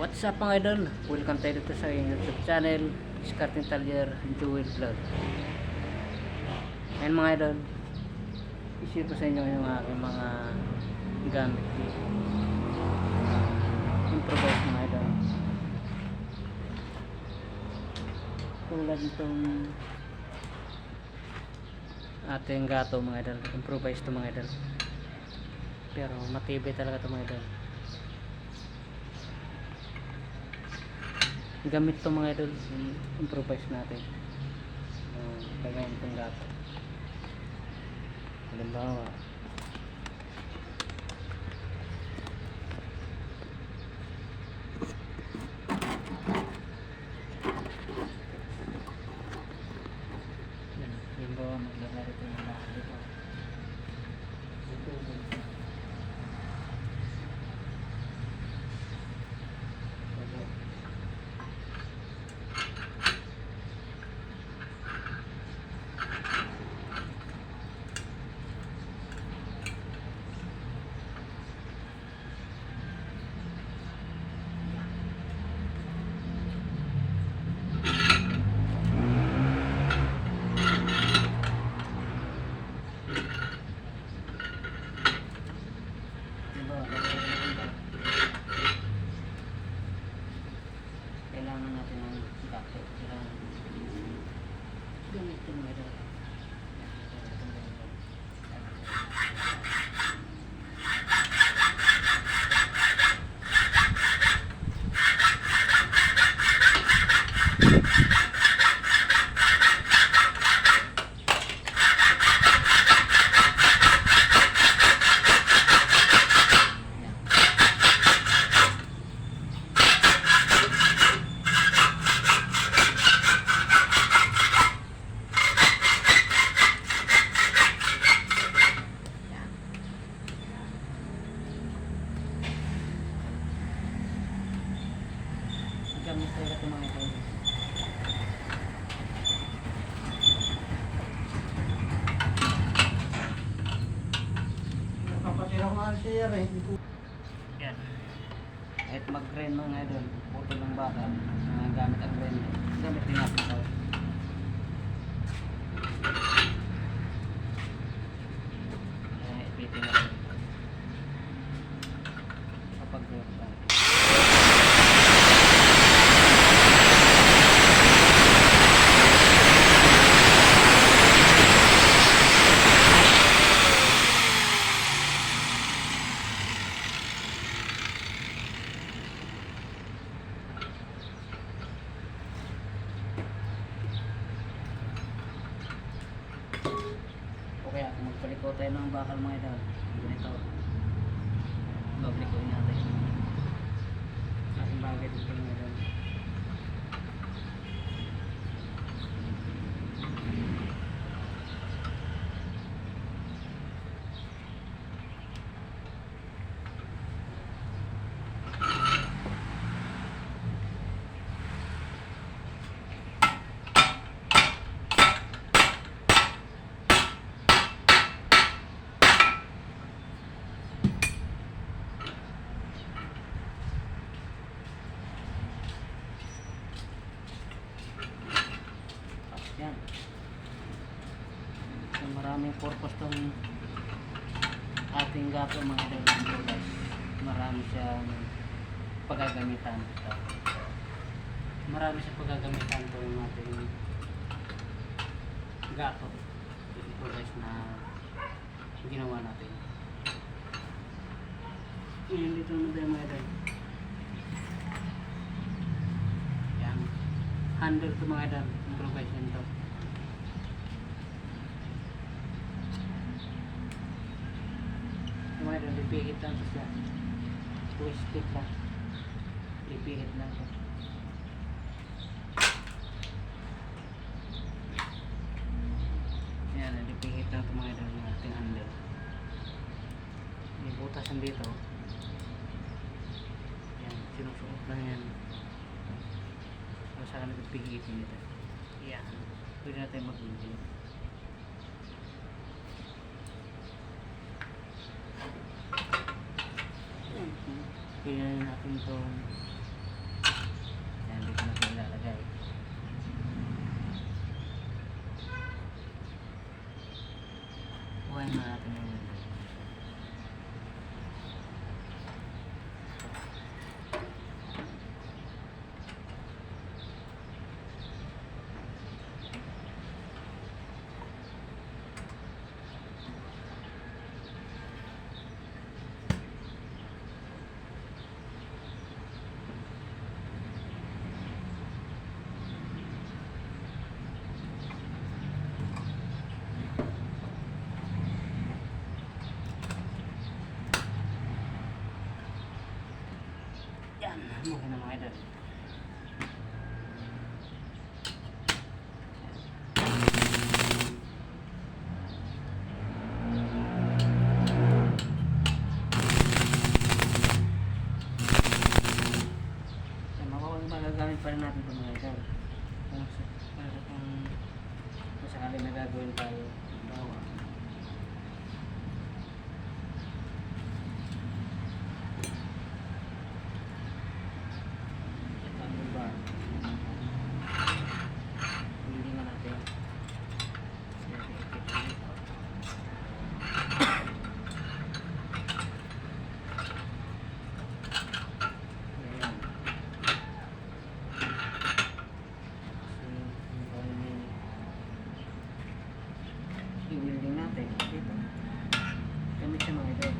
What's up mga idol? Welcome tayo dito sa YouTube channel Discarding Talyer Jewel Vlog. Ayan mga idol, i-share ko sa inyo yung aking mga gamit dito. Improvise mga idol. Tulad itong ating gato mga idol. Improvise to mga idol. Pero matibay talaga to mga idol. Gamit to mga idol, improvise natin kagaya itong gato. Halimbawa maglalaro ito yung lahat dito. Kailangan natin ng gato. Kailangan gamitin mo ito. Gamit talaga ito mga ito. Kapatid ako nga siya rin. Yan. Kahit mag-grind mga idol, puto ng baka, gamit ang grind. Gamit din natin ito. Ipitin natin. Kapag grind tayo. Kaya kung magpaliko tayo ng bakal mga idol, ganito bablikoin natin kasing bagay dito mga idol. Yan. So, maraming purpose tong ating gato mga idol, guys. Marami siyang paggagamitan. Marami siyang paggagamitan to yung ating gato. Ito guys na ginawa natin. Ngayon dito naman tayo mga idol. Yan. Handle to mga idol. Improvise nito. Mga idol, lipihit lang ito siya. Twist it lang. Lipihit lang ito. Yan, lipihit lang ito mga idol ng ating handle. May butas yan dito. Yan, sinusuot lang yan. Saka nagpigitin nito. Yan. Pwede natin mag-video. Pwede natin itong ilagay. Buhayin na natin yung window. Yan, buhay na mga idol. Magagamit pa rin natin ito mga idol. Kung sakali na gagawin tayo, bawa. I-welding natin dito. Gamit siya mga idol.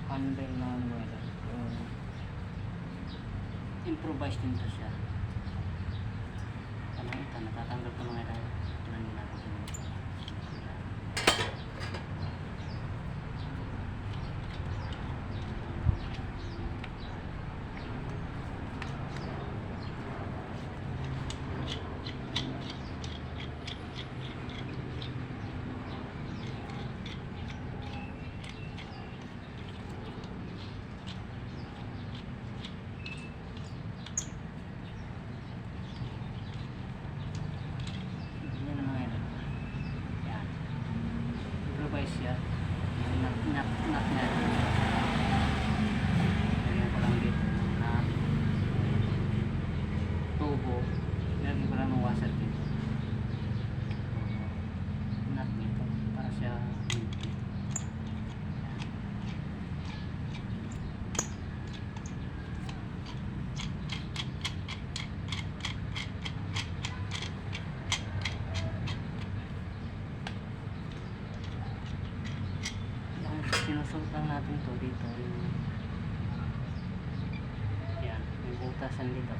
Handle na wala. Improvise din to siya. Ano ito? Natatanggal ko mga idol. Tignan nyo natin. Siya nak na lagyan ko lang dito na tubo, lagyan ko lang ng washer dito nut dito para siya sinusot lang natin to dito yan, yung butasan dito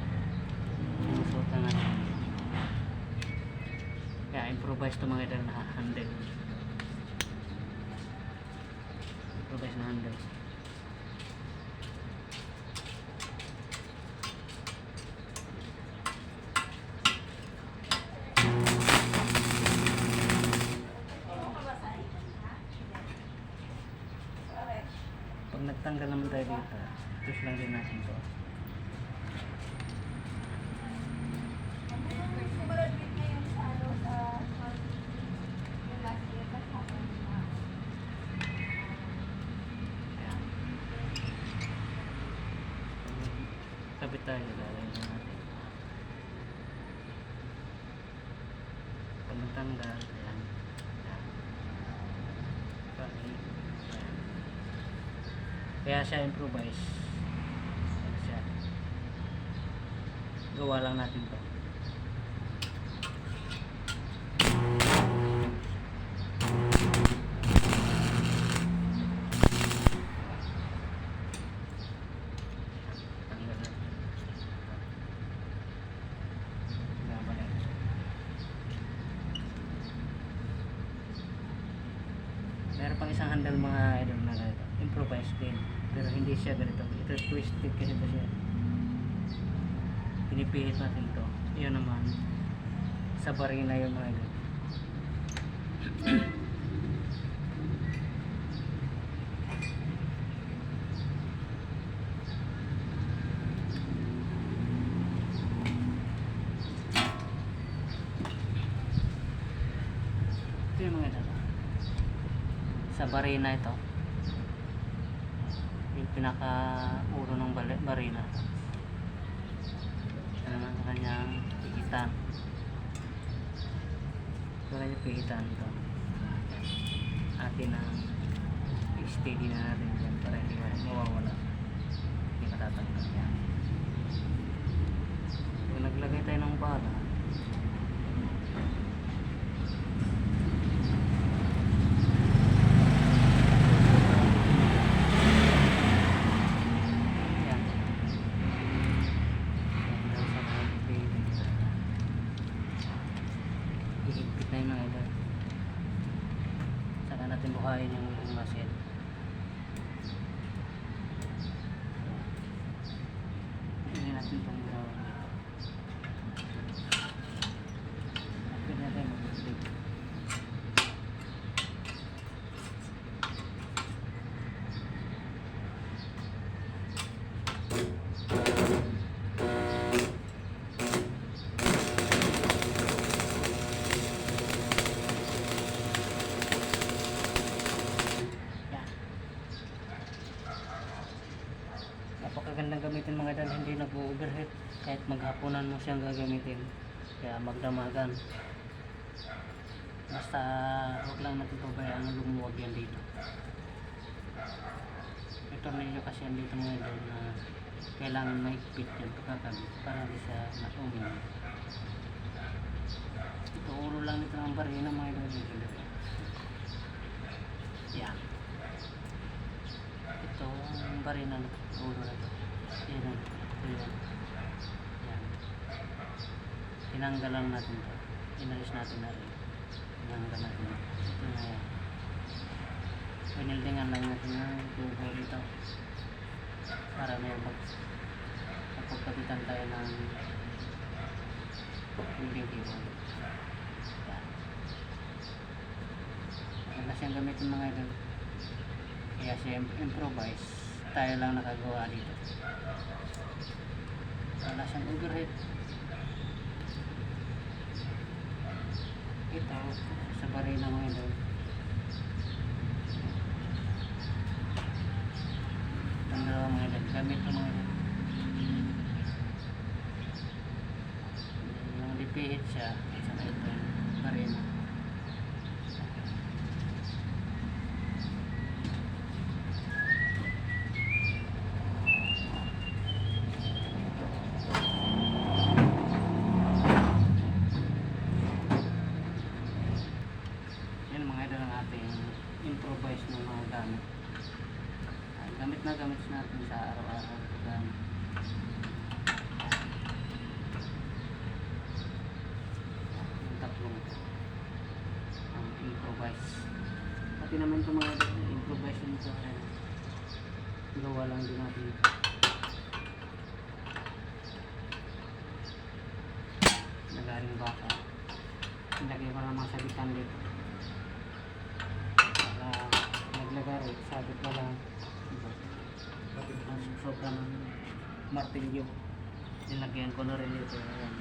sinusot lang natin kaya improvise to mga idol na handle improvise na handle pag nagtanggal naman tayo dito, push lang din natin to. Ayan. Kapit tayo, lalagyan natin. Pag nagtanggal, ayan. Ayan. Kaya siya improvise. Kaya siya. Gawa lang natin to. Tanggal natin. Babalik. Meron pang isang handle mga idol na ito. Improvise din. pero hindi siya ganito. Ito twisted kasi ito siya. Pinipihit natin to. Yun naman sa barina yung mga idol. Ito yung mga idol. Sa barina ito. Yung pinaka ulo ng barina. Ito naman sa kanyang pihitan. Ito kanyang pihitan ito. Atin ang steady na natin dyan para hindi mawawala. Hindi matatanggal yan. Kung naglagay tayo ng bala, ihigpit na yung mga idol. Saka natin buhayin yung muscle. Hindi natin itong gawin dito. Pwede natin mag-click. Napakagandang gamitin mga idol, hindi nag-overheat kahit maghapunan mo siyang gagamitin, kaya magdamagan. Basta huwag lang natin pabayaan na lumuwag yan dito. May tornilyo kasi yan dito mga idol na kailangan mahigpit yan pagkakabit para hindi siya matungin. Ito ulo lang nito ng barina mga idol. Yan. Ito ang barina na ulo na ito. Yan. Yan. Yan. Tinanggal lang natin ito. Inalis natin na rin. Tinanggal natin ito. Ito na yan. Pinildingan lang natin yung tubo dito. Para may pagkapitan tayo ng building table. Yan. Maganda siyang gamitin mga idol. Kaya siya improvise. Tayo lang nakagawa dito. Wala siyang overhead. Ito sa barina mga idol. Ang dalawa mga idol. Gamit ito mga idol. Yung lipihit siya. Saka ito yung barina. Improvise ng mga gamit. Gamit na gamit natin sa araw-araw. Yung tatlong ang improvise. Pati naman ito mga improvise nito. Gawa lang din natin. Nagaling baka. Nilagay ko ng mga sabitan dito. Naglagay, sabit na lang. Sobrang martilyo. Nilagyan ko na rin dito. Ayan.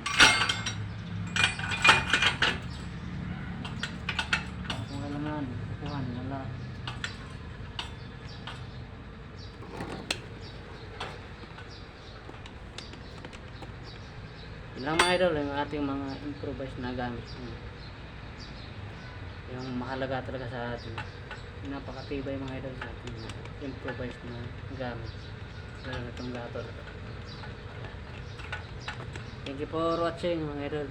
Kung alangan, kukuhan na lang. Ilang mga idol, yung ating mga improvise na gamit. Yung mahalaga talaga sa atin. Napakatibay mga idol sa ating improvise na gamit. Lalo na itong gator. Thank you for watching mga idol.